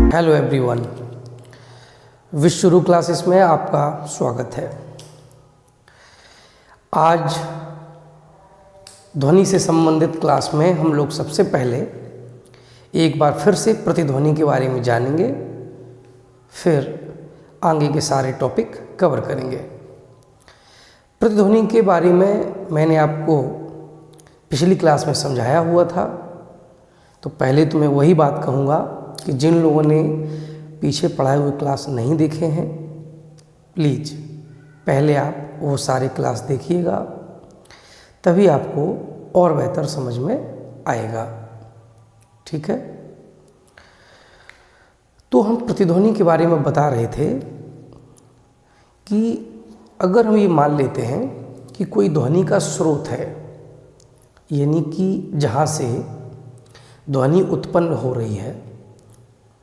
Hello everyone, विश्वरूप classes में आपका स्वागत है। आज ध्वनि से संबंधित क्लास में हम लोग सबसे पहले एक बार फिर से प्रतिध्वनि के बारे में जानेंगे, फिर आगे के सारे टॉपिक कवर करेंगे। प्रतिध्वनि के बारे में मैंने आपको पिछली क्लास में समझाया हुआ था, तो पहले तो मैं वही बात कहूँगा कि जिन लोगों ने पीछे पढ़ाए हुए क्लास नहीं देखे हैं, प्लीज़ पहले आप वो सारे क्लास देखिएगा, तभी आपको और बेहतर समझ में आएगा। ठीक है, तो हम प्रतिध्वनि के बारे में बता रहे थे कि अगर हम ये मान लेते हैं कि कोई ध्वनि का स्रोत है, यानी कि जहाँ से ध्वनि उत्पन्न हो रही है,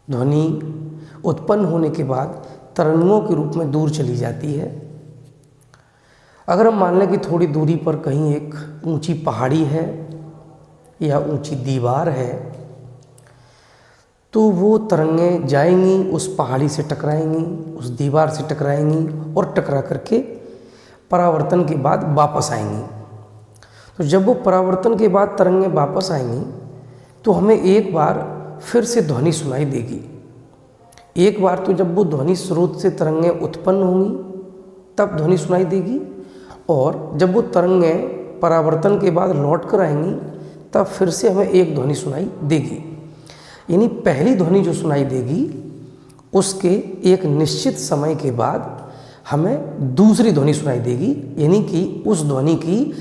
ध्वनि उत्पन्न होने के बाद तरंगों के रूप में दूर चली जाती है। अगर हम मान लें कि थोड़ी दूरी पर कहीं एक ऊंची पहाड़ी है या ऊंची दीवार है, तो वो तरंगें जाएंगी, उस पहाड़ी से टकराएंगी, उस दीवार से टकराएंगी और टकरा करके परावर्तन के बाद वापस आएंगी। तो जब वो परावर्तन के बाद तरंगें वापस आएंगी तो हमें एक बार फिर से ध्वनि सुनाई देगी। एक बार तो जब वो ध्वनि स्रोत से तरंगें उत्पन्न होंगी तब ध्वनि सुनाई देगी, और जब वो तरंगें परावर्तन के बाद लौट कर आएंगी तब फिर से हमें एक ध्वनि सुनाई देगी। यानी पहली ध्वनि जो सुनाई देगी उसके एक निश्चित समय के बाद हमें दूसरी ध्वनि सुनाई देगी, यानी कि उस ध्वनि की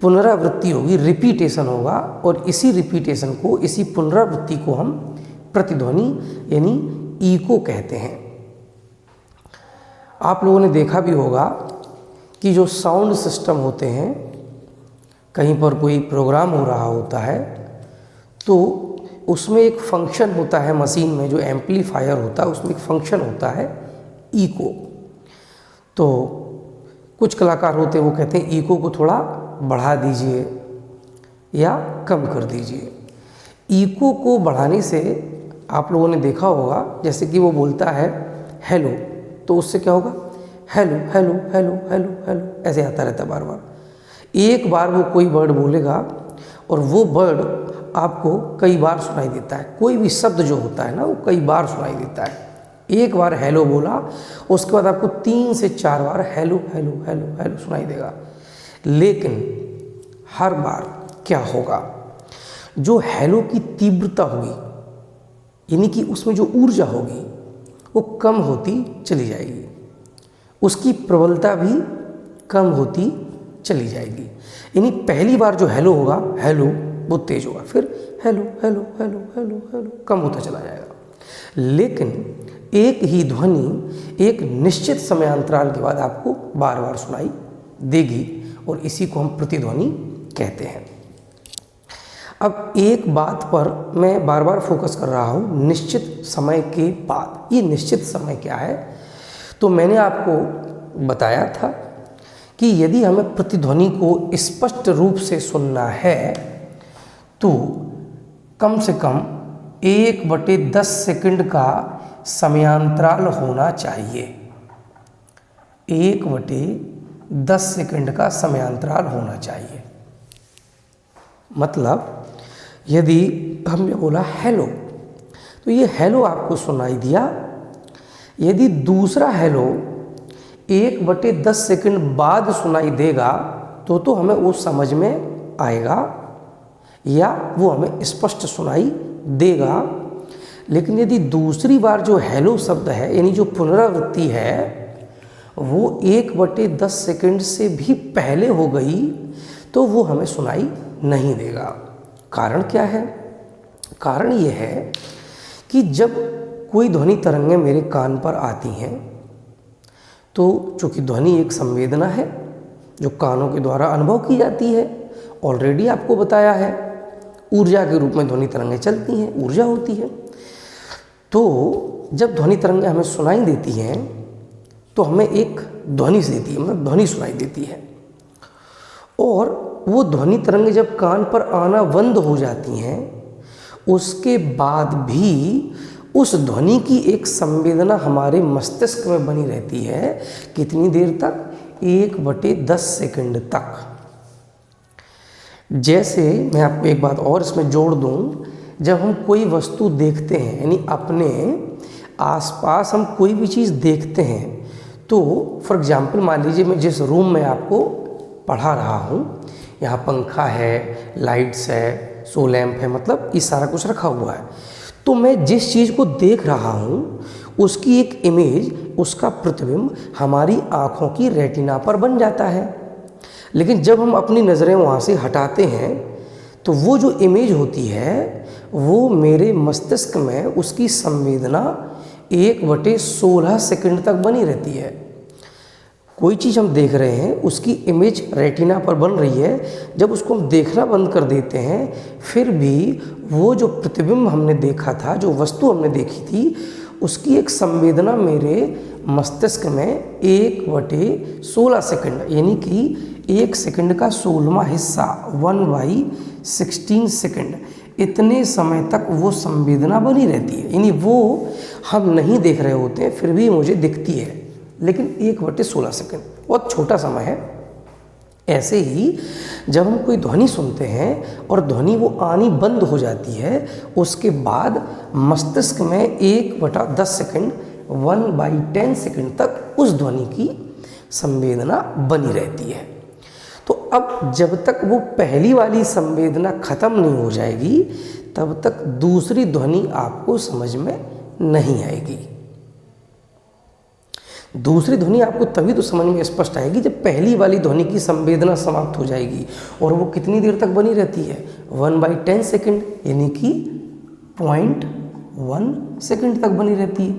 पुनरावृत्ति होगी, रिपीटेशन होगा, और इसी रिपीटेशन को, इसी पुनरावृत्ति को हम प्रतिध्वनि यानी इको कहते हैं। आप लोगों ने देखा भी होगा कि जो साउंड सिस्टम होते हैं, कहीं पर कोई प्रोग्राम हो रहा होता है तो उसमें एक फंक्शन होता है मशीन में, जो एम्पलीफायर होता है उसमें एक फंक्शन होता है इको। तो कुछ कलाकार होते हैं वो कहते हैं इको को थोड़ा बढ़ा दीजिए या कम कर दीजिए। इको को बढ़ाने से आप लोगों ने देखा होगा, जैसे कि वो बोलता है हेलो, तो उससे क्या होगा, hello hello hello hello hello ऐसे आता रहता है बार बार। एक बार वो कोई वर्ड बोलेगा और वो वर्ड आपको कई बार सुनाई देता है। कोई भी शब्द जो होता है ना वो कई बार सुनाई देता है। एक बार हेलो बोला, उसके बाद आपको 3 से 4 बार हेलो हेलो हेलो हेलो सुनाई देगा। लेकिन हर बार क्या होगा, जो हेलो की तीव्रता होगी, यानी कि उसमें जो ऊर्जा होगी वो कम होती चली जाएगी, उसकी प्रबलता भी कम होती चली जाएगी। यानी पहली बार जो हेलो होगा, हेलो वो तेज होगा, फिर hello hello hello hello hello कम होता चला जाएगा। लेकिन एक ही ध्वनि एक निश्चित समयांतराल के बाद आपको बार बार सुनाई देगी, और इसी को हम प्रतिध्वनि कहते हैं। अब एक बात पर मैं बार बार फोकस कर रहा हूँ, निश्चित समय के बाद। ये निश्चित समय क्या है, तो मैंने आपको बताया था कि यदि हमें प्रतिध्वनि को स्पष्ट रूप से सुनना है तो कम से कम 1/10 सेकंड का समयांतराल होना चाहिए। 1/10 सेकंड का समयांतराल होना चाहिए। मतलब यदि हमने बोला हेलो, तो ये हेलो आपको सुनाई दिया। यदि दूसरा हेलो 1/10 सेकंड बाद सुनाई देगा तो हमें वो समझ में आएगा या वो हमें स्पष्ट सुनाई देगा। लेकिन यदि दूसरी बार जो हेलो शब्द है, यानी जो पुनरावृत्ति है, वो 1/10 सेकंड से भी पहले हो गई तो वो हमें सुनाई नहीं देगा। कारण क्या है? कारण ये है कि जब कोई ध्वनि तरंगें मेरे कान पर आती हैं तो चूँकि ध्वनि एक संवेदना है जो कानों के द्वारा अनुभव की जाती है, ऑलरेडी आपको बताया है, ऊर्जा के रूप में ध्वनि तरंगें चलती हैं, ऊर्जा होती है। तो जब ध्वनि तरंगें हमें सुनाई देती हैं तो हमें एक ध्वनि देती है, मतलब ध्वनि सुनाई देती है, और वो ध्वनि तरंगें जब कान पर आना बंद हो जाती हैं उसके बाद भी उस ध्वनि की एक संवेदना हमारे मस्तिष्क में बनी रहती है। कितनी देर तक? 1/10 सेकंड तक। जैसे मैं आपको एक बात और इसमें जोड़ दूं, जब हम कोई वस्तु देखते हैं, यानी अपने आसपास हम कोई भी चीज़ देखते हैं, तो फॉर एग्जांपल मान लीजिए मैं जिस रूम में आपको पढ़ा रहा हूँ, यहाँ पंखा है, लाइट्स है, सो लैम्प है, मतलब ये सारा कुछ रखा हुआ है। तो मैं जिस चीज़ को देख रहा हूँ उसकी एक इमेज, उसका प्रतिबिंब हमारी आँखों की रेटिना पर बन जाता है। लेकिन जब हम अपनी नज़रें वहाँ से हटाते हैं तो वो जो इमेज होती है वो मेरे मस्तिष्क में उसकी संवेदना 1/16 सेकंड तक बनी रहती है। कोई चीज़ हम देख रहे हैं, उसकी इमेज रेटिना पर बन रही है, जब उसको हम देखना बंद कर देते हैं फिर भी वो जो प्रतिबिंब हमने देखा था, जो वस्तु हमने देखी थी, उसकी एक संवेदना मेरे मस्तिष्क में 1/16 सेकंड, यानी कि 1 सेकंड का 16वां हिस्सा 1/16 सेकंड, इतने समय तक वो संवेदना बनी रहती है। यानी वो हम नहीं देख रहे होते हैं फिर भी मुझे दिखती है, लेकिन 1/16 सेकंड बहुत छोटा समय है। ऐसे ही जब हम कोई ध्वनि सुनते हैं और ध्वनि वो आनी बंद हो जाती है, उसके बाद मस्तिष्क में 1/10 सेकंड 1/10 सेकंड तक उस ध्वनि की संवेदना बनी रहती है। तो अब जब तक वो पहली वाली संवेदना खत्म नहीं हो जाएगी तब तक दूसरी ध्वनि आपको समझ में नहीं आएगी। दूसरी ध्वनि आपको तभी तो समझ में स्पष्ट आएगी जब पहली वाली ध्वनि की संवेदना समाप्त हो जाएगी। और वो कितनी देर तक बनी रहती है? 1/10 सेकंड, यानी कि 0.1 सेकंड तक बनी रहती है।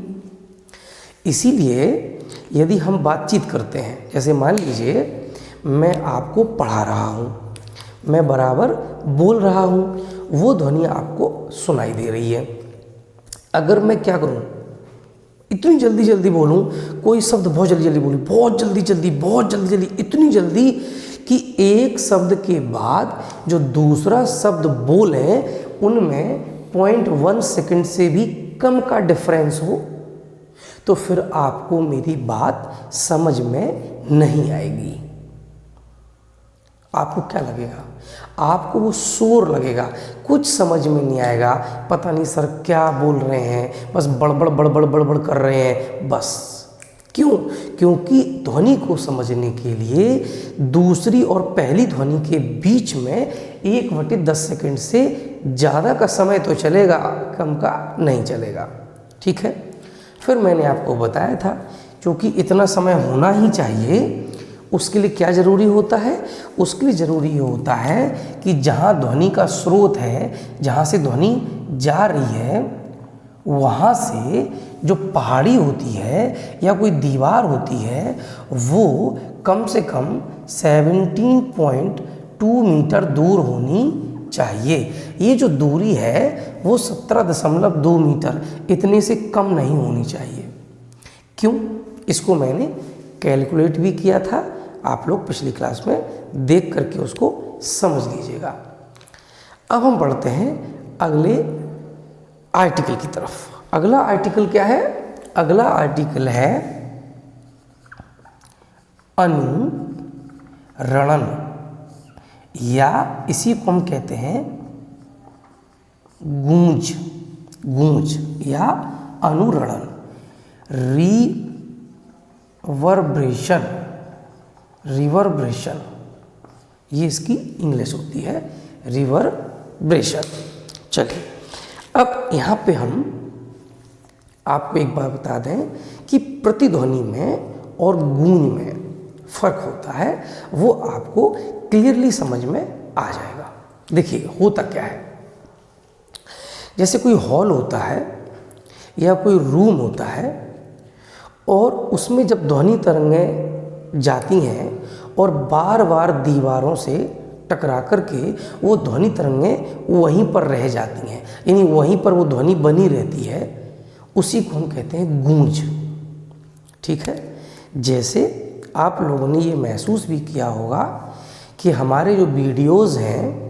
इसीलिए यदि हम बातचीत करते हैं, जैसे मान लीजिए मैं आपको पढ़ा रहा हूँ, मैं बराबर बोल रहा हूँ, वो ध्वनि आपको सुनाई दे रही है। अगर मैं क्या करूँ, इतनी जल्दी जल्दी बोलूँ, कोई शब्द बहुत जल्दी जल्दी बोलूँ, बहुत जल्दी जल्दी, इतनी जल्दी कि एक शब्द के बाद जो दूसरा शब्द बोले उनमें 0.1 सेकंड से भी कम का डिफरेंस हो, तो फिर आपको मेरी बात समझ में नहीं आएगी। आपको क्या लगेगा? आपको वो शोर लगेगा, कुछ समझ में नहीं आएगा, पता नहीं सर क्या बोल रहे हैं, बस बड़बड़ कर रहे हैं बस। क्यों? क्योंकि ध्वनि को समझने के लिए दूसरी और पहली ध्वनि के बीच में 1/10 सेकंड से ज़्यादा का समय तो चलेगा, कम का नहीं चलेगा। ठीक है, फिर मैंने आपको बताया था क्योंकि इतना समय होना ही चाहिए, उसके लिए क्या ज़रूरी होता है? उसके लिए ज़रूरी होता है कि जहाँ ध्वनि का स्रोत है, जहाँ से ध्वनि जा रही है, वहाँ से जो पहाड़ी होती है या कोई दीवार होती है वो कम से कम 17.2 मीटर दूर होनी चाहिए। ये जो दूरी है वो 17.2 मीटर, इतने से कम नहीं होनी चाहिए। क्यों? इसको मैंने कैलकुलेट भी किया था, आप लोग पिछली क्लास में देख करके उसको समझ लीजिएगा। अब हम बढ़ते हैं अगले आर्टिकल की तरफ। अगला आर्टिकल क्या है? अगला आर्टिकल है अनुरणन, या इसी को हम कहते हैं गूंज या अनुरणन, रिवर्ब्रेशन, ये इसकी इंग्लिश होती है, रिवर्ब्रेशन। चलिए, अब यहाँ पे हम आपको एक बात बता दें कि प्रतिध्वनि में और गूंज में फ़र्क होता है, वो आपको क्लियरली समझ में आ जाएगा। देखिए होता क्या है, जैसे कोई हॉल होता है या कोई रूम होता है और उसमें जब ध्वनि तरंगें जाती हैं और बार बार दीवारों से टकरा करके वो ध्वनि तरंगें वहीं पर रह जाती हैं, यानी वहीं पर वो ध्वनि बनी रहती है, उसी को हम कहते हैं गूंज। ठीक है, जैसे आप लोगों ने ये महसूस भी किया होगा कि हमारे जो वीडियोज़ हैं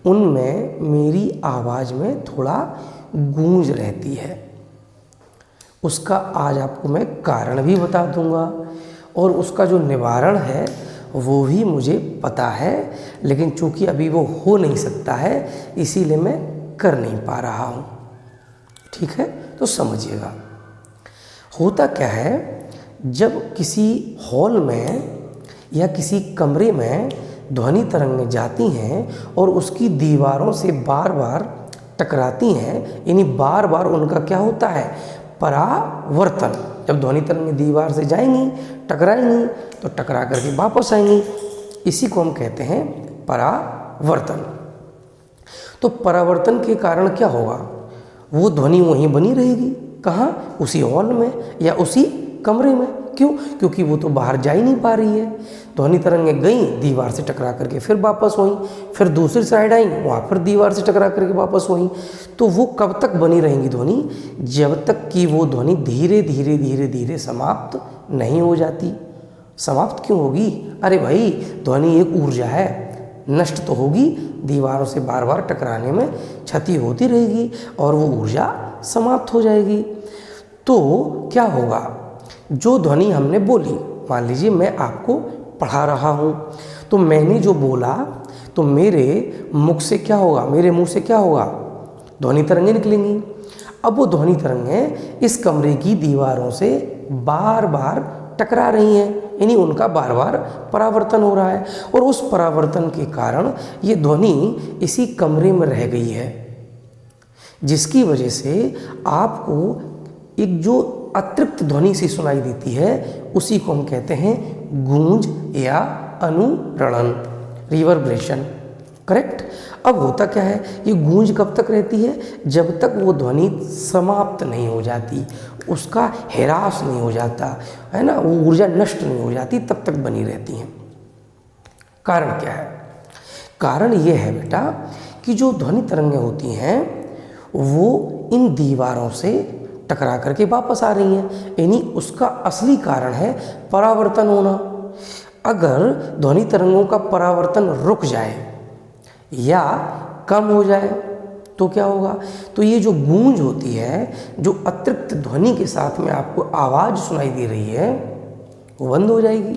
उनमें मेरी आवाज़ में थोड़ा गूंज रहती है, उसका आज आपको मैं कारण भी बता दूंगा और उसका जो निवारण है वो भी मुझे पता है, लेकिन चूंकि अभी वो हो नहीं सकता है इसीलिए मैं कर नहीं पा रहा हूँ। ठीक है, तो समझिएगा होता क्या है, जब किसी हॉल में या किसी कमरे में ध्वनि तरंगें जाती हैं और उसकी दीवारों से बार बार टकराती हैं, यानी बार बार उनका क्या होता है, परावर्तन। जब ध्वनि तरंगें दीवार से जाएंगी, टकराएंगी, तो टकरा करके वापस आएंगी, इसी को हम कहते हैं परावर्तन। तो परावर्तन के कारण क्या होगा, वो ध्वनि वहीं बनी रहेगी, कहाँ, उसी हॉल में या उसी कमरे में। क्यों? क्योंकि वो तो बाहर जा ही नहीं पा रही है। ध्वनि तरंगें गई, दीवार से टकरा करके फिर वापस हुई, फिर दूसरी साइड आई, वहाँ फिर दीवार से टकरा करके वापस हुई। तो वो कब तक बनी रहेंगी ध्वनि, जब तक कि वो ध्वनि धीरे धीरे धीरे धीरे समाप्त नहीं हो जाती। समाप्त क्यों होगी? अरे भाई, ध्वनि एक ऊर्जा है, नष्ट तो होगी, दीवारों से बार बार टकराने में क्षति होती रहेगी और वो ऊर्जा समाप्त हो जाएगी। तो क्या होगा, जो ध्वनि हमने बोली, मान लीजिए मैं आपको पढ़ा रहा हूँ, तो मैंने जो बोला तो मेरे मुख से क्या होगा, मेरे मुंह से क्या होगा, ध्वनि तरंगें निकलेंगी। अब वो ध्वनि तरंगें इस कमरे की दीवारों से बार बार टकरा रही हैं, यानी उनका बार बार परावर्तन हो रहा है और उस परावर्तन के कारण ये ध्वनि इसी कमरे में रह गई है, जिसकी वजह से आपको एक जो अतिरिक्त ध्वनि सी सुनाई देती है उसी को हम कहते हैं गूंज या अनुरणन, रिवर्ब्रेशन। करेक्ट। अब होता क्या है, ये गूंज कब तक रहती है, जब तक वो ध्वनि समाप्त नहीं हो जाती, उसका ह्रास नहीं हो जाता है ना, वो ऊर्जा नष्ट नहीं हो जाती, तब तक बनी रहती हैं। कारण क्या है? कारण ये है बेटा कि जो ध्वनि तरंगें होती हैं वो इन दीवारों से टकरा करके वापस आ रही हैं, यानी उसका असली कारण है परावर्तन होना। अगर ध्वनि तरंगों का परावर्तन रुक जाए या कम हो जाए तो क्या होगा, तो ये जो गूंज होती है, जो अतिरिक्त ध्वनि के साथ में आपको आवाज़ सुनाई दे रही है, वो बंद हो जाएगी।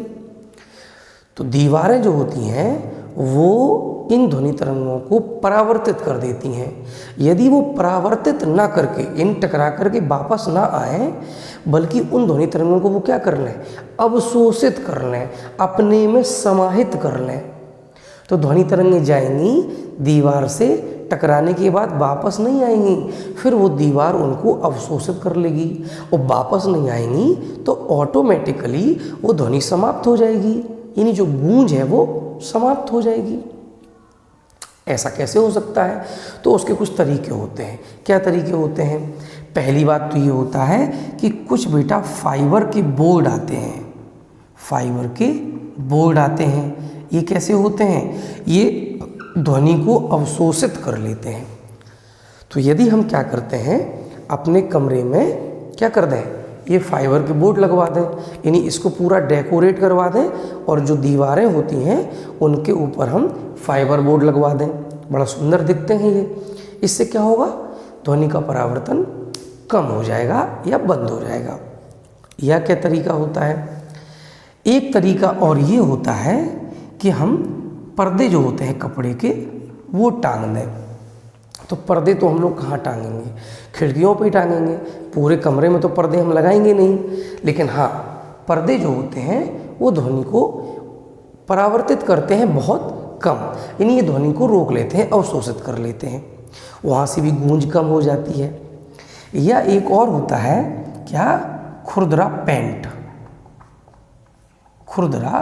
तो दीवारें जो होती हैं वो इन ध्वनि तरंगों को परावर्तित कर देती हैं। यदि वो परावर्तित ना करके, इन टकरा करके वापस ना आए, बल्कि उन ध्वनि तरंगों को वो क्या कर लें, अवशोषित कर लें, अपने में समाहित कर लें, तो ध्वनि तरंगें जाएंगी, दीवार से टकराने के बाद वापस नहीं आएंगी, फिर वो दीवार उनको अवशोषित कर लेगी और वापस नहीं आएंगी तो ऑटोमेटिकली वो ध्वनि समाप्त हो जाएगी, यानी जो गूंज है वो समाप्त हो जाएगी। ऐसा कैसे हो सकता है? तो उसके कुछ तरीके होते हैं। क्या तरीके होते हैं? पहली बात तो ये होता है कि कुछ बेटा फाइबर के बोर्ड आते हैं, फाइबर के बोर्ड आते हैं। ये कैसे होते हैं? ये ध्वनि को अवशोषित कर लेते हैं। तो यदि हम क्या करते हैं, अपने कमरे में क्या कर दें, ये फाइबर के बोर्ड लगवा दें, यानी इसको पूरा डेकोरेट करवा दें और जो दीवारें होती हैं उनके ऊपर हम फाइबर बोर्ड लगवा दें, बड़ा सुंदर दिखते हैं ये। इससे क्या होगा, ध्वनि का परावर्तन कम हो जाएगा या बंद हो जाएगा। यह क्या तरीका होता है? एक तरीका और ये होता है कि हम पर्दे जो होते हैं कपड़े के वो टांग दें। तो पर्दे तो हम लोग कहाँ टांगेंगे, खिड़कियों पे ही टांगेंगे, पूरे कमरे में तो पर्दे हम लगाएंगे नहीं, लेकिन हाँ पर्दे जो होते हैं वो ध्वनि को परावर्तित करते हैं बहुत कम, यानी ये ध्वनि को रोक लेते हैं, अवशोषित कर लेते हैं, वहाँ से भी गूंज कम हो जाती है। या एक और होता है क्या, खुरदरा पेंट। खुरदरा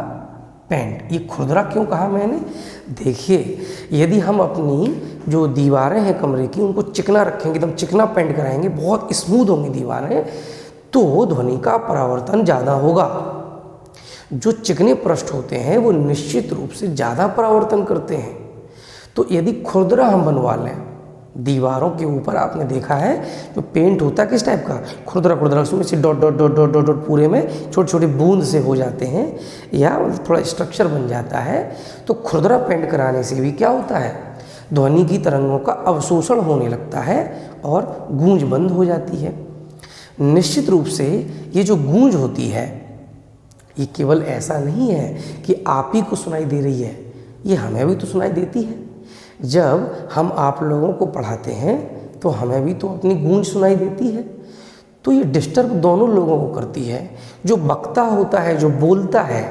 पेंट, ये खुरदरा क्यों कहा मैंने? देखिए, यदि हम अपनी जो दीवारें हैं कमरे की उनको चिकना रखेंगे, एकदम चिकना पेंट कराएंगे, बहुत स्मूथ होंगी दीवारें, तो ध्वनि का परावर्तन ज़्यादा होगा। जो चिकने पृष्ठ होते हैं वो निश्चित रूप से ज़्यादा परावर्तन करते हैं। तो यदि खुरदरा हम बनवा लें दीवारों के ऊपर, आपने देखा है जो पेंट होता है किस टाइप का, खुरदरा खुरदरा, उसमें से dot dot dot dot dot dot पूरे में छोटे छोटे बूंद से हो जाते हैं या थोड़ा स्ट्रक्चर बन जाता है। तो खुरदरा पेंट कराने से भी क्या होता है, ध्वनि की तरंगों का अवशोषण होने लगता है और गूंज बंद हो जाती है। निश्चित रूप से ये जो गूंज होती है ये केवल ऐसा नहीं है कि आप ही को सुनाई दे रही है, ये हमें भी तो सुनाई देती है। जब हम आप लोगों को पढ़ाते हैं तो हमें भी तो अपनी गूंज सुनाई देती है। तो ये डिस्टर्ब दोनों लोगों को करती है। जो वक्ता होता है, जो बोलता है,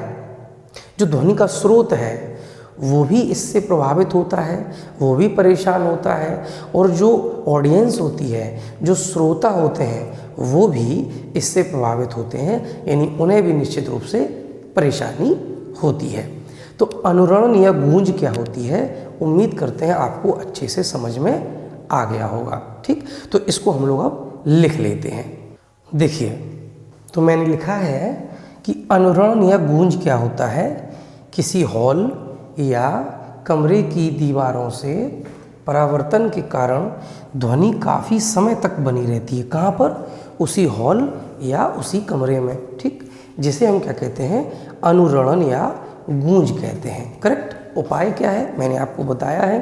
जो ध्वनि का स्रोत है, वो भी इससे प्रभावित होता है, वो भी परेशान होता है, और जो ऑडियंस होती है, जो श्रोता होते हैं, वो भी इससे प्रभावित होते हैं, यानी उन्हें भी निश्चित रूप से परेशानी होती है। तो अनुरण या गूंज क्या होती है, उम्मीद करते हैं आपको अच्छे से समझ में आ गया होगा। ठीक, तो इसको हम लोग अब लिख लेते हैं। देखिए, तो मैंने लिखा है कि अनुरण या गूंज क्या होता है, किसी हॉल या कमरे की दीवारों से परावर्तन के कारण ध्वनि काफ़ी समय तक बनी रहती है। कहाँ पर? उसी हॉल या उसी कमरे में। ठीक, जिसे हम क्या कहते हैं, अनुरणन या गूंज कहते हैं। करेक्ट। उपाय क्या है, मैंने आपको बताया है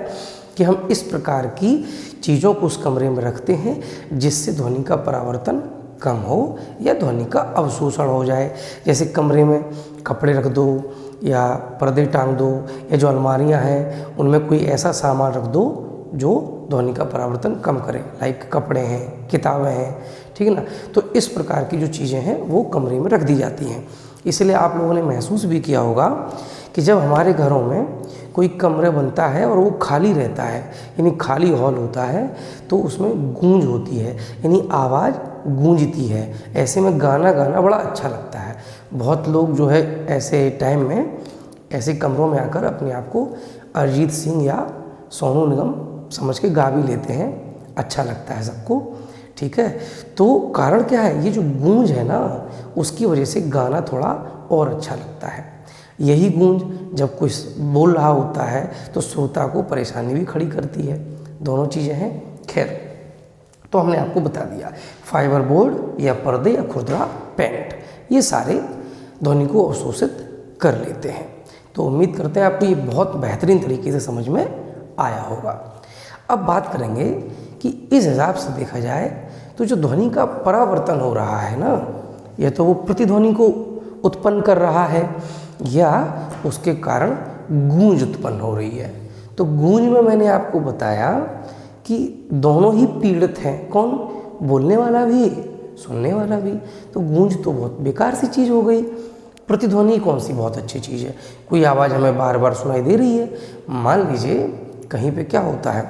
कि हम इस प्रकार की चीज़ों को उस कमरे में रखते हैं जिससे ध्वनि का परावर्तन कम हो या ध्वनि का अवशोषण हो जाए। जैसे कमरे में कपड़े रख दो या पर्दे टांग दो, या जो अलमारियां हैं उनमें कोई ऐसा सामान रख दो जो ध्वनि का परावर्तन कम करे, लाइक कपड़े हैं, किताबें हैं। ठीक है ना। तो इस प्रकार की जो चीज़ें हैं वो कमरे में रख दी जाती हैं। इसलिए आप लोगों ने महसूस भी किया होगा कि जब हमारे घरों में कोई कमरा बनता है और वो खाली रहता है, यानी खाली हॉल होता है, तो उसमें गूंज होती है, यानी आवाज़ गूंजती है। ऐसे में गाना गाना बड़ा अच्छा लगता है। बहुत लोग जो है ऐसे टाइम में ऐसे कमरों में आकर अपने आप को अरिजीत सिंह या सोनू निगम समझ के गा भी लेते हैं, अच्छा लगता है सबको। ठीक है। तो कारण क्या है, ये जो गूंज है ना, उसकी वजह से गाना थोड़ा और अच्छा लगता है। यही गूंज जब कोई बोल रहा होता है तो श्रोता को परेशानी भी खड़ी करती है। दोनों चीज़ें हैं। खैर, तो हमने आपको बता दिया, फाइबर बोर्ड या पर्दे या खुरदरा पेंट, ये सारे ध्वनि को अवशोषित कर लेते हैं। तो उम्मीद करते हैं आपको ये बहुत बेहतरीन तरीके से समझ में आया होगा। अब बात करेंगे कि इस हिसाब से देखा जाए तो जो ध्वनि का परावर्तन हो रहा है ना, या तो वो प्रतिध्वनि को उत्पन्न कर रहा है या उसके कारण गूंज उत्पन्न हो रही है। तो गूंज में मैंने आपको बताया कि दोनों ही पीड़ित हैं। कौन? बोलने वाला भी, सुनने वाला भी। तो गूंज तो बहुत बेकार सी चीज़ हो गई। प्रतिध्वनि कौन सी बहुत अच्छी चीज़ है। कोई आवाज़ हमें बार बार सुनाई दे रही है, मान लीजिए कहीं पे क्या होता है,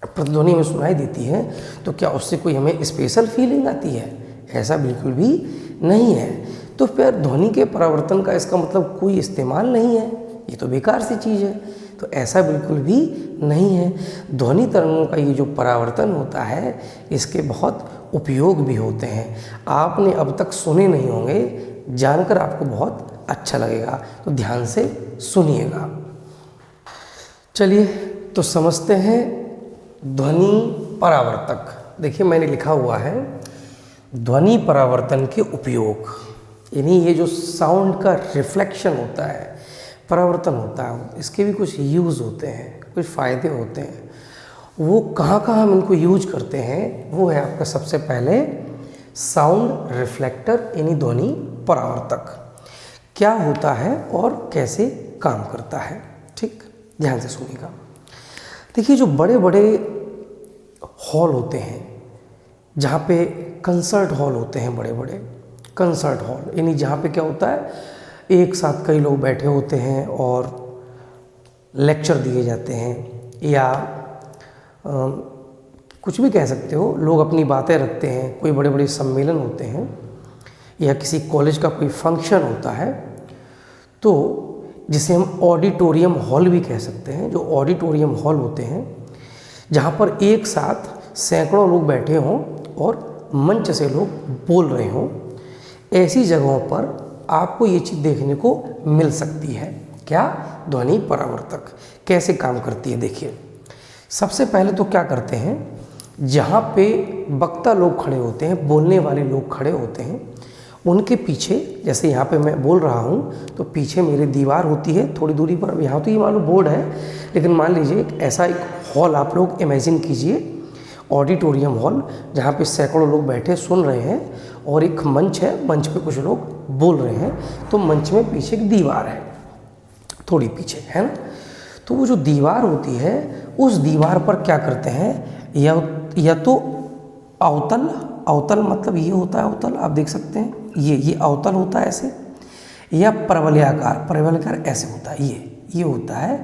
प्रतिध्वनि में सुनाई देती है, तो क्या उससे कोई हमें स्पेशल फीलिंग आती है? ऐसा बिल्कुल भी नहीं है। तो फिर ध्वनि के परावर्तन का इसका मतलब कोई इस्तेमाल नहीं है, ये तो बेकार सी चीज़ है। तो ऐसा बिल्कुल भी नहीं है। ध्वनि तरंगों का ये जो परावर्तन होता है, इसके बहुत उपयोग भी होते हैं। आपने अब तक सुने नहीं होंगे, जानकर आपको बहुत अच्छा लगेगा, तो ध्यान से सुनिएगा। चलिए, तो समझते हैं ध्वनि परावर्तक। देखिए, मैंने लिखा हुआ है ध्वनि परावर्तन के उपयोग, यानी ये जो साउंड का रिफ्लेक्शन होता है, परावर्तन होता है, इसके भी कुछ यूज़ होते हैं, कुछ फ़ायदे होते हैं। वो कहाँ कहाँ हम इनको यूज करते हैं, वो है आपका सबसे पहले साउंड रिफ्लेक्टर, यानी ध्वनि परावर्तक। क्या होता है और कैसे काम करता है। ठीक, ध्यान से सुनिएगा। देखिए, जो बड़े बड़े हॉल होते हैं, जहाँ पे कंसर्ट हॉल होते हैं, बड़े बड़े कंसर्ट हॉल, यानी जहाँ पे क्या होता है, एक साथ कई लोग बैठे होते हैं और लेक्चर दिए जाते हैं, या कुछ भी कह सकते हो, लोग अपनी बातें रखते हैं, कोई बड़े बड़े सम्मेलन होते हैं, या किसी कॉलेज का कोई फंक्शन होता है, तो जिसे हम ऑडिटोरियम हॉल भी कह सकते हैं। जो ऑडिटोरियम हॉल होते हैं, जहाँ पर एक साथ सैकड़ों लोग बैठे हों और मंच से लोग बोल रहे हों, ऐसी जगहों पर आपको ये चीज़ देखने को मिल सकती है। क्या? ध्वनि परावर्तक कैसे काम करती है। देखिए, सबसे पहले तो क्या करते हैं, जहाँ पे वक्ता लोग खड़े होते हैं, बोलने वाले लोग खड़े होते हैं, उनके पीछे, जैसे यहाँ पे मैं बोल रहा हूँ तो पीछे मेरी दीवार होती है थोड़ी दूरी पर। यहाँ तो ये मालूम बोर्ड है, लेकिन मान लीजिए ऐसा एक हॉल आप लोग इमेजिन कीजिए, ऑडिटोरियम हॉल जहाँ पे सैकड़ों लोग बैठे सुन रहे हैं और एक मंच है, मंच पे कुछ लोग बोल रहे हैं। तो मंच में पीछे एक दीवार है, थोड़ी पीछे है ना। तो वो जो दीवार होती है उस दीवार पर क्या करते हैं, या तो अवतल, अवतल मतलब ये होता है अवतल, आप देख सकते हैं ये अवतल होता है ऐसे, या परवलयाकार, परवलयाकार ऐसे होता है, ये होता है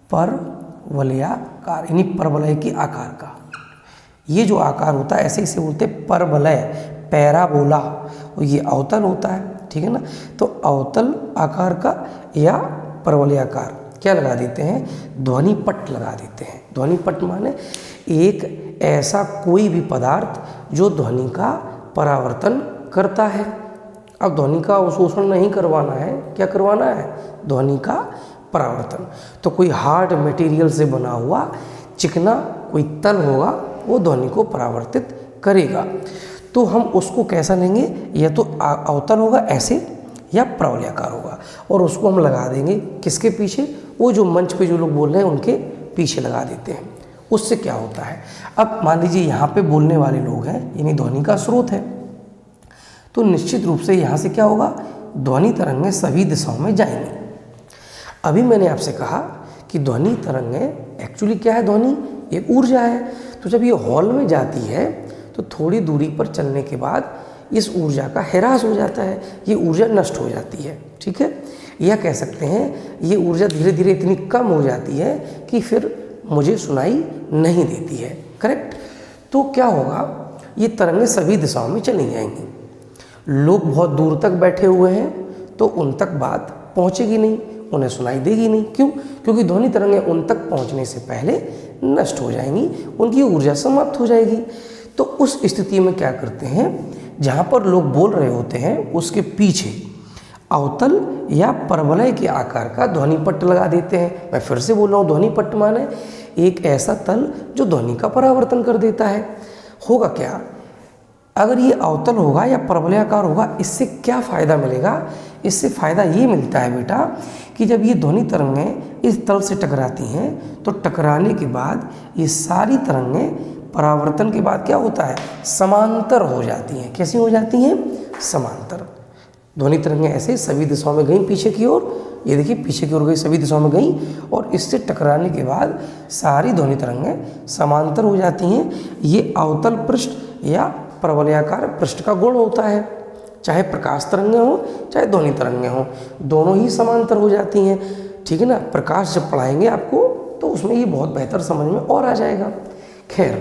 परवलयाकार, यानी परवलय के आकार का ये जो आकार होता है ऐसे इसे बोलते हैं परवलय, पैराबोला। और ये अवतल होता है, ठीक है ना। तो अवतल आकार का या परवलयाकार क्या लगा देते हैं, ध्वनि पट लगा देते हैं। ध्वनि पट माने एक ऐसा कोई भी पदार्थ जो ध्वनि का परावर्तन करता है। अब ध्वनि का अवशोषण नहीं करवाना है, क्या करवाना है, ध्वनि का परावर्तन। तो कोई हार्ड मटेरियल से बना हुआ चिकना कोई तल होगा वो ध्वनि को परावर्तित करेगा। तो हम उसको कैसा लेंगे, या तो अवतल होगा ऐसे या परवलयाकार होगा, और उसको हम लगा देंगे किसके पीछे, वो जो मंच पे जो लोग बोल रहे हैं उनके पीछे लगा देते हैं। उससे क्या होता है, अब मान लीजिए यहाँ पे बोलने वाले लोग हैं, यानी ध्वनि का स्रोत है, तो निश्चित रूप से यहाँ से क्या होगा, ध्वनि तरंगें सभी दिशाओं में जाएंगी। अभी मैंने आपसे कहा कि ध्वनि तरंगें एक्चुअली क्या है, ध्वनि एक ऊर्जा है। तो जब ये हॉल में जाती है तो थोड़ी दूरी पर चलने के बाद इस ऊर्जा का ह्रास हो जाता है, ये ऊर्जा नष्ट हो जाती है, ठीक है। या कह सकते हैं ये ऊर्जा धीरे धीरे इतनी कम हो जाती है कि फिर मुझे सुनाई नहीं देती है, करेक्ट। तो क्या होगा, ये तरंगें सभी दिशाओं में चली जाएंगी। लोग बहुत दूर तक बैठे हुए हैं तो उन तक बात पहुंचेगी नहीं, उन्हें सुनाई देगी नहीं। क्यों, क्योंकि ध्वनि तरंगें उन तक पहुंचने से पहले नष्ट हो जाएंगी, उनकी ऊर्जा समाप्त हो जाएगी। तो उस स्थिति में क्या करते हैं, जहाँ पर लोग बोल रहे होते हैं उसके पीछे अवतल या परवलय के आकार का ध्वनि पट्ट लगा देते हैं। मैं फिर से बोल रहा हूँ, ध्वनि पट्ट माने एक ऐसा तल जो ध्वनि का परावर्तन कर देता है। होगा क्या, अगर ये अवतल होगा या परवलयाकार होगा, इससे क्या फ़ायदा मिलेगा, इससे फ़ायदा ये मिलता है बेटा कि जब ये ध्वनि तरंगें इस तल से टकराती हैं तो टकराने के बाद ये सारी तरंगें परावर्तन के बाद क्या होता है, समांतर हो जाती हैं। कैसी हो जाती हैं, समांतर। ध्वनि तरंगें ऐसे सभी दिशाओं में गई पीछे की ओर, ये देखिए पीछे की ओर गई, सभी दिशाओं में गई, और इससे टकराने के बाद सारी ध्वनि तरंगें समांतर हो जाती हैं। ये अवतल पृष्ठ या परवलयाकार पृष्ठ का गुण होता है। चाहे प्रकाश तरंगें हों चाहे ध्वनि तरंगें हों, दोनों ही समांतर हो जाती हैं, ठीक है ना। प्रकाश जब पढ़ाएंगे आपको तो उसमें ये बहुत बेहतर समझ में और आ जाएगा। खैर,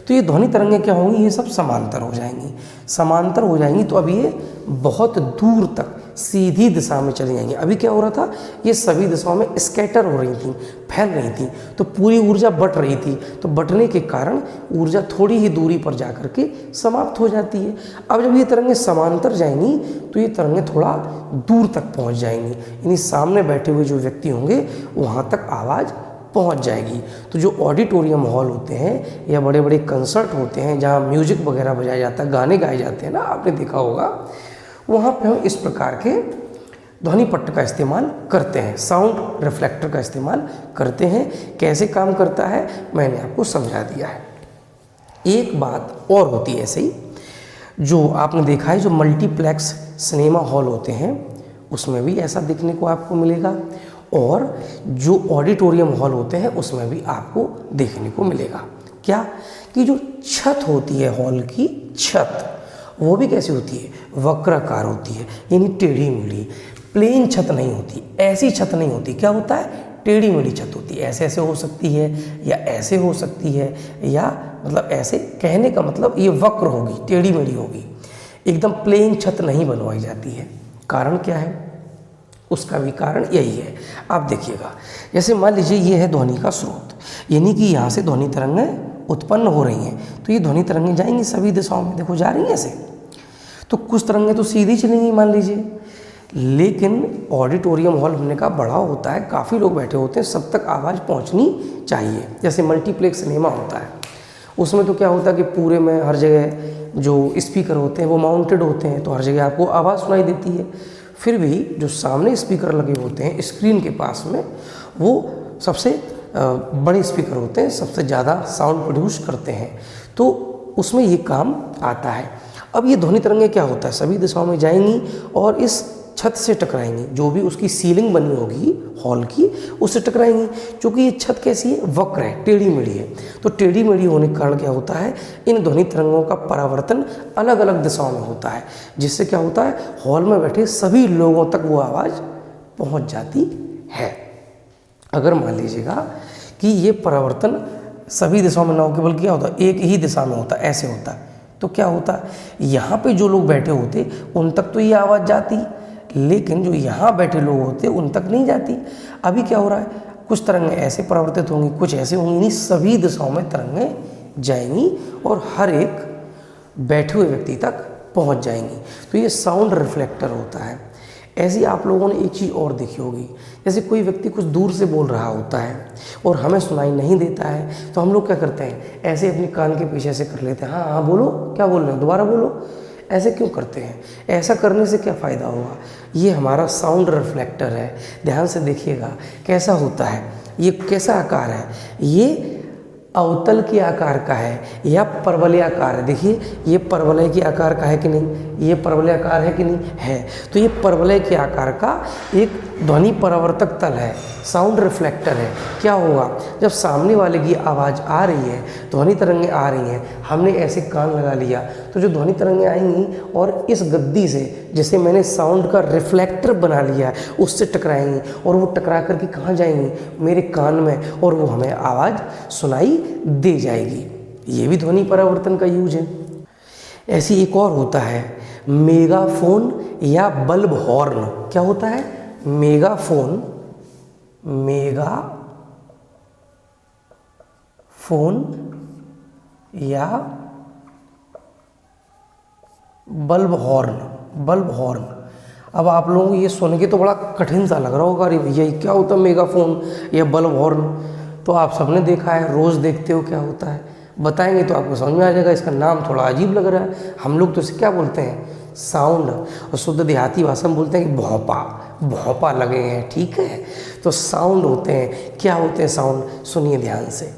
तो ये ध्वनि तरंगें क्या होंगी, ये सब समांतर हो जाएंगी। समांतर हो जाएंगी तो अब ये बहुत दूर तक सीधी दिशा में चली जाएंगी। अभी क्या हो रहा था, ये सभी दिशाओं में स्कैटर हो रही थी, फैल रही थी, तो पूरी ऊर्जा बट रही थी। तो बटने के कारण ऊर्जा थोड़ी ही दूरी पर जा कर के समाप्त हो जाती है। अब जब ये तरंगें समांतर जाएंगी तो ये तरंगें थोड़ा दूर तक पहुँच जाएंगी, यानी सामने बैठे हुए जो व्यक्ति होंगे वहाँ तक आवाज़ पहुंच जाएगी। तो जो ऑडिटोरियम हॉल होते हैं या बड़े बड़े कंसर्ट होते हैं जहां म्यूजिक वगैरह बजाया जाता है, गाने गाए जाते हैं ना, आपने देखा होगा, वहां पे हम इस प्रकार के ध्वनि पट्ट का इस्तेमाल करते हैं, साउंड रिफ्लेक्टर का इस्तेमाल करते हैं। कैसे काम करता है मैंने आपको समझा दिया है। एक बात और होती है ऐसे ही, जो आपने देखा है, जो मल्टीप्लेक्स सिनेमा हॉल होते हैं उसमें भी ऐसा देखने को आपको मिलेगा, और जो ऑडिटोरियम हॉल होते हैं उसमें भी आपको देखने को मिलेगा। क्या, कि जो छत होती है हॉल की छत, वो भी कैसी होती है, वक्राकार होती है, यानी टेढ़ी मेढ़ी, प्लेन छत नहीं होती, ऐसी छत नहीं होती। क्या होता है, टेढ़ी मेढ़ी छत होती है, ऐसे ऐसे हो सकती है या ऐसे हो सकती है, या मतलब ऐसे कहने का मतलब ये वक्र होगी, टेढ़ी मेढ़ी होगी, एकदम प्लेन छत नहीं बनवाई जाती है। कारण क्या है, उसका भी कारण यही है। आप देखिएगा, जैसे मान लीजिए ये है ध्वनि का स्रोत, यानी कि यहाँ से ध्वनि तरंगें उत्पन्न हो रही हैं, तो ये ध्वनि तरंगें जाएंगी सभी दिशाओं में, देखो जा रही हैं ऐसे। तो कुछ तरंगें तो सीधी चलेंगी मान लीजिए, लेकिन ऑडिटोरियम हॉल हमने कहा बड़ा होता है, काफ़ी लोग बैठे होते हैं, सब तक आवाज़ पहुँचनी चाहिए। जैसे मल्टीप्लेक्स सिनेमा होता है, उसमें तो क्या होता है कि पूरे में हर जगह जो स्पीकर होते हैं वो माउंटेड होते हैं, तो हर जगह आपको आवाज़ सुनाई देती है। फिर भी जो सामने स्पीकर लगे होते हैं स्क्रीन के पास में, वो सबसे बड़े स्पीकर होते हैं, सबसे ज़्यादा साउंड प्रोड्यूस करते हैं, तो उसमें ये काम आता है। अब ये ध्वनि तरंगें क्या होता है, सभी दिशाओं में जाएंगी और इस छत से टकराएंगी, जो भी उसकी सीलिंग बनी होगी हॉल की उससे टकराएंगी। क्योंकि ये छत कैसी है, वक्र है, टेढ़ी मेढ़ी है, तो टेढ़ी मेढ़ी होने के कारण क्या होता है, इन ध्वनि तरंगों का परावर्तन अलग अलग दिशाओं में होता है, जिससे क्या होता है, हॉल में बैठे सभी लोगों तक वो आवाज़ पहुंच जाती है। अगर मान लीजिएगा कि ये परावर्तन सभी दिशाओं में ना हो, केवल क्या होता है, एक ही दिशा में होता है, ऐसे होता है, तो क्या होता है, यहाँ पे जो लोग बैठे होते उन तक तो ये आवाज़ जाती, लेकिन जो यहाँ बैठे लोग होते उन तक नहीं जाती। अभी क्या हो रहा है, कुछ तरंगें ऐसे परावर्तित होंगी, कुछ ऐसे होंगी, नहीं सभी दिशाओं में तरंगें जाएंगी और हर एक बैठे हुए व्यक्ति तक पहुँच जाएंगी। तो ये साउंड रिफ्लेक्टर होता है। ऐसी आप लोगों ने एक चीज़ और देखी होगी, जैसे कोई व्यक्ति कुछ दूर से बोल रहा होता है और हमें सुनाई नहीं देता है, तो हम लोग क्या करते हैं, ऐसे अपने कान के पीछे से कर लेते हैं, हाँ हाँ बोलो, क्या बोल रहे हो, दोबारा बोलो। ऐसे क्यों करते हैं, ऐसा करने से क्या फ़ायदा होगा, ये हमारा साउंड रिफ्लेक्टर है। ध्यान से देखिएगा कैसा होता है, ये कैसा आकार है, ये अवतल के आकार का है या परवलय आकार है। देखिए ये परवलय के आकार का है कि नहीं, ये परवलय आकार है कि नहीं है, तो ये परवलय के आकार का एक ध्वनि परावर्तक तल है, साउंड रिफ्लेक्टर है। क्या होगा, जब सामने वाले की आवाज़ आ रही है, ध्वनि तरंगें आ रही हैं, हमने ऐसे कान लगा लिया तो जो ध्वनि तरंगें आएंगी और इस गद्दी से, जिसे मैंने साउंड का रिफ्लेक्टर बना लिया है, उससे टकराएंगी और वो टकरा करके कहाँ जाएंगी, मेरे कान में, और वो हमें आवाज़ सुनाई दे जाएगी। ये भी ध्वनि परावर्तन का यूज है। ऐसी एक और होता है मेगाफोन या बल्ब हॉर्न। क्या होता है, मेगाफोन, या बल्ब हॉर्न। अब आप लोगों को ये सुन के तो बड़ा कठिन सा लग रहा होगा, अरे भैया क्या होता है मेगाफोन या बल्ब हॉर्न, तो आप सबने देखा है, रोज़ देखते हो क्या होता है, बताएंगे तो आपको समझ में आ जाएगा। इसका नाम थोड़ा अजीब लग रहा है, हम लोग तो इसे क्या बोलते हैं, साउंड, और शुद्ध देहाती भाषा में बोलते हैं कि भौंपा लगे हैं, ठीक है। तो साउंड होते हैं, क्या होते हैं साउंड, सुनिए ध्यान से।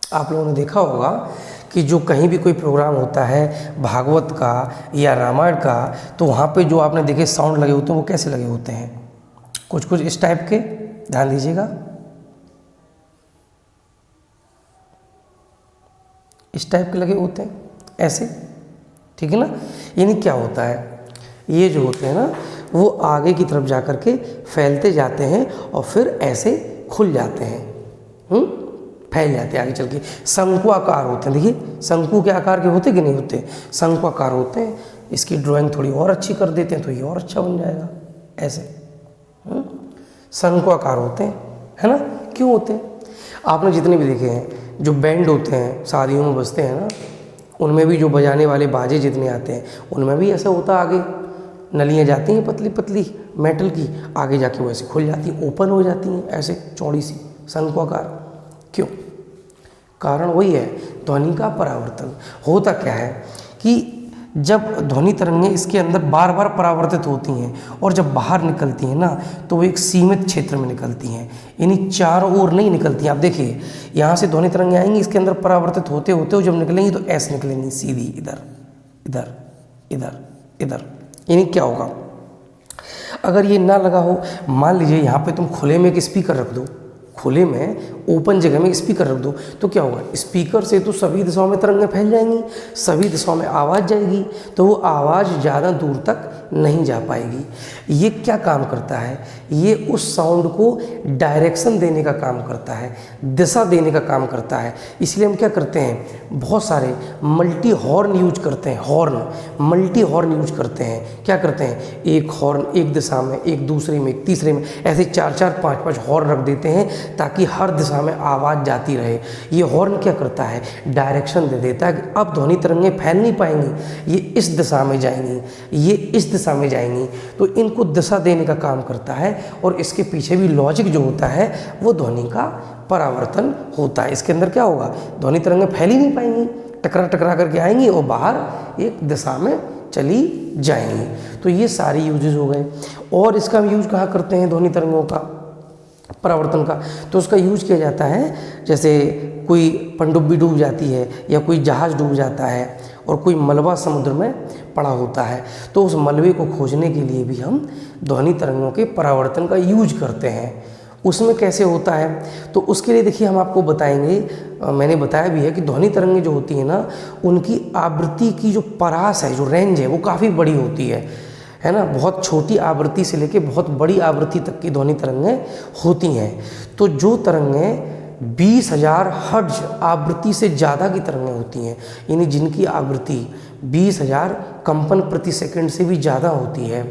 आप लोगों ने देखा होगा कि जो कहीं भी कोई प्रोग्राम होता है भागवत का या रामायण का, तो वहाँ पे जो आपने देखे साउंड लगे होते हैं, वो कैसे लगे होते हैं, कुछ इस टाइप के, ध्यान दीजिएगा, इस टाइप के लगे होते हैं, ऐसे, ठीक है ना। यानी क्या होता है, ये जो होते हैं ना, वो आगे की तरफ जा कर के फैलते जाते हैं और फिर ऐसे खुल जाते हैं, फैल जाते हैं आगे चल के, शंकु आकार होते हैं। देखिए शंकु के आकार के होते कि नहीं होते, शंकु आकार होते हैं। इसकी ड्राइंग थोड़ी और अच्छी कर देते हैं तो ये और अच्छा बन जाएगा, ऐसे शंकु आकार होते हैं, है ना। क्यों होते हैं, आपने जितने भी देखे हैं, जो बैंड होते हैं शादियों में बजते हैं ना, उनमें भी जो बजाने वाले बाजे जितने आते हैं, उनमें भी ऐसा होता है, आगे नलियाँ जाती हैं पतली पतली मेटल की, आगे जाके वो ऐसे खुल जाती हैं, ओपन हो जाती हैं, ऐसे चौड़ी सी, शंकु आकार। क्यों, कारण वही है, ध्वनि का परावर्तन। होता क्या है कि जब ध्वनि तरंगें इसके अंदर बार बार परावर्तित होती हैं और जब बाहर निकलती हैं ना, तो वो एक सीमित क्षेत्र में निकलती हैं, यानी चारों ओर नहीं निकलती हैं। आप देखिए यहाँ से ध्वनि तरंगें आएंगी, इसके अंदर परावर्तित होते होते जब निकलेंगी तो ऐसे निकलेंगी, सीधी इधर इधर इधर इधर। यानी क्या होगा, अगर ये ना लगा हो, मान लीजिए यहाँ पे तुम खुले में एक स्पीकर रख दो, खुले में ओपन जगह में स्पीकर रख दो, तो क्या होगा, स्पीकर से तो सभी दिशाओं में तरंगें फैल जाएंगी, सभी दिशाओं में आवाज़ जाएगी, तो वो आवाज़ ज़्यादा दूर तक नहीं जा पाएगी। ये क्या काम करता है, ये उस साउंड को डायरेक्शन देने का काम करता है, दिशा देने का काम करता है। इसलिए हम क्या करते हैं, बहुत सारे मल्टी हॉर्न यूज करते हैं, मल्टी हॉर्न यूज करते हैं। क्या करते हैं, एक हॉर्न एक दिशा में, एक दूसरे में, एक तीसरे में, ऐसे 4-4, 5-5 हॉर्न रख देते हैं ताकि हर दिशा में आवाज़ जाती रहे। ये हॉर्न क्या करता है, डायरेक्शन दे देता है कि अब ध्वनि तरंगें फैल नहीं पाएंगी, ये इस दिशा में जाएंगी, ये इस दिशा में जाएंगी, तो इनको दिशा देने का काम करता है। और इसके पीछे भी लॉजिक जो होता है वो ध्वनि का परावर्तन होता है। इसके अंदर क्या होगा, ध्वनि तरंगें फैल ही नहीं पाएंगी, टकरा टकरा करके आएंगी और बाहर एक दिशा में चली जाएंगी। तो ये सारे यूजेस हो गए। और इसका यूज कहाँ करते हैं ध्वनि तरंगों का, परावर्तन का? तो उसका यूज किया जाता है जैसे कोई पनडुब्बी डूब जाती है या कोई जहाज़ डूब जाता है और कोई मलबा समुद्र में पड़ा होता है, तो उस मलबे को खोजने के लिए भी हम ध्वनि तरंगों के परावर्तन का यूज करते हैं। उसमें कैसे होता है, तो उसके लिए देखिए हम आपको बताएंगे, मैंने बताया भी है कि ध्वनि तरंगें जो होती हैं ना, उनकी आवृत्ति की जो परास है, जो रेंज है, वो काफ़ी बड़ी होती है ना। बहुत छोटी आवृत्ति से लेके बहुत बड़ी आवृत्ति तक की ध्वनि तरंगें होती हैं। तो जो तरंगें 20,000 हर्ट्ज आवृत्ति से ज़्यादा की तरंगें होती हैं, यानी जिनकी आवृत्ति 20,000 कंपन प्रति सेकंड से भी ज़्यादा होती है,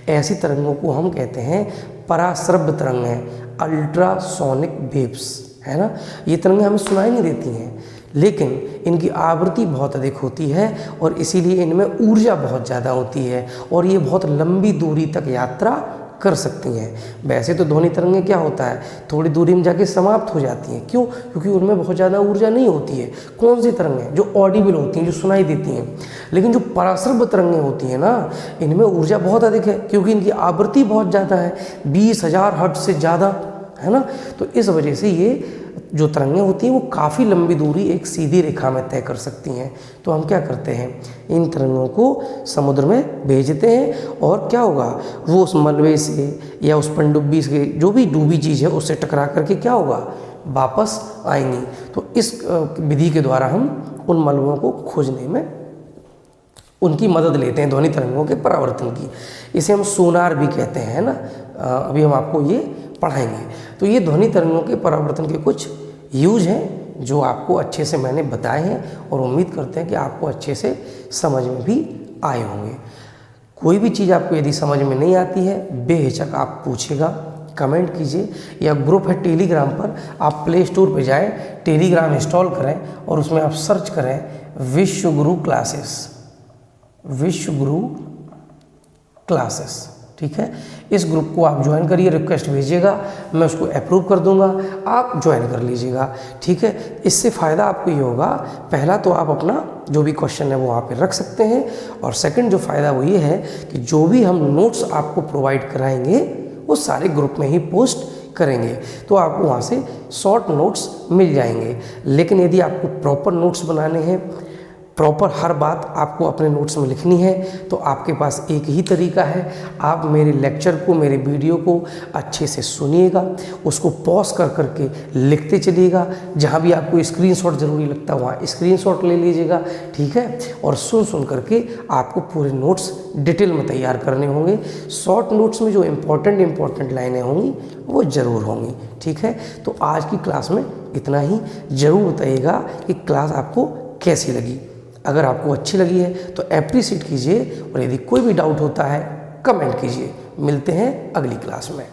ऐसी तरंगों को हम कहते हैं पराश्रव्य तरंगें, अल्ट्रासोनिक वेव्स, है ना। ये तरंगें हमें सुनाई नहीं देती हैं, लेकिन इनकी आवृत्ति बहुत अधिक होती है और इसीलिए इनमें ऊर्जा बहुत ज़्यादा होती है और ये बहुत लंबी दूरी तक यात्रा कर सकती हैं। वैसे तो ध्वनि तरंगें क्या होता है, थोड़ी दूरी में जाके समाप्त हो जाती हैं। क्यों? क्योंकि उनमें बहुत ज़्यादा ऊर्जा नहीं होती है। कौन सी तरंगें? जो ऑडिबल होती हैं, जो सुनाई देती हैं। लेकिन जो पराश्रव्य तरंगें होती हैं ना, इनमें ऊर्जा बहुत अधिक है, क्योंकि इनकी आवृत्ति बहुत ज़्यादा है, 20,000 हर्ट्ज से ज़्यादा, है ना। तो इस वजह से ये जो तरंगें होती हैं वो काफ़ी लंबी दूरी एक सीधी रेखा में तय कर सकती हैं। तो हम क्या करते हैं, इन तरंगों को समुद्र में भेजते हैं और क्या होगा, वो उस मलबे से या उस पनडुब्बी से, जो भी डूबी चीज़ है, उससे टकरा करके क्या होगा, वापस आएंगी। तो इस विधि के द्वारा हम उन मलबों को खोजने में उनकी मदद लेते हैं, ध्वनि तरंगों के परावर्तन की। इसे हम सोनार भी कहते हैं, है ना। अभी हम आपको ये पढ़ाएंगे। तो ये ध्वनि तरंगों के परावर्तन के कुछ यूज हैं जो आपको अच्छे से मैंने बताए हैं और उम्मीद करते हैं कि आपको अच्छे से समझ में भी आए होंगे। कोई भी चीज़ आपको यदि समझ में नहीं आती है, बेहिचक आप पूछेगा, कमेंट कीजिए, या ग्रुप है टेलीग्राम पर, आप प्ले स्टोर पर जाएँ, टेलीग्राम इंस्टॉल करें और उसमें आप सर्च करें विश्वगुरु क्लासेस, विश्वगुरु क्लासेस, ठीक है। इस ग्रुप को आप ज्वाइन करिए, रिक्वेस्ट भेजिएगा, मैं उसको अप्रूव कर दूंगा, आप ज्वाइन कर लीजिएगा, ठीक है। इससे फ़ायदा आपको ये होगा, पहला तो आप अपना जो भी क्वेश्चन है वो वहाँ पे रख सकते हैं, और सेकंड जो फ़ायदा वो ये है कि जो भी हम नोट्स आपको प्रोवाइड कराएंगे वो सारे ग्रुप में ही पोस्ट करेंगे, तो आपको वहाँ से शॉर्ट नोट्स मिल जाएंगे। लेकिन यदि आपको प्रॉपर नोट्स बनाने हैं, प्रॉपर हर बात आपको अपने नोट्स में लिखनी है, तो आपके पास एक ही तरीका है, आप मेरे लेक्चर को, मेरे वीडियो को अच्छे से सुनिएगा, उसको पॉज कर करके लिखते चलिएगा, जहाँ भी आपको स्क्रीनशॉट ज़रूरी लगता है वहाँ स्क्रीनशॉट ले लीजिएगा, ठीक है। और सुन करके आपको पूरे नोट्स डिटेल में तैयार करने होंगे। शॉर्ट नोट्स में जो इम्पोर्टेंट लाइनें होंगी वो ज़रूर होंगी, ठीक है। तो आज की क्लास में इतना ही। ज़रूर बताइएगा कि क्लास आपको कैसी लगी। अगर आपको अच्छी लगी है तो एप्रिशिएट कीजिए, और यदि कोई भी डाउट होता है कमेंट कीजिए। मिलते हैं अगली क्लास में।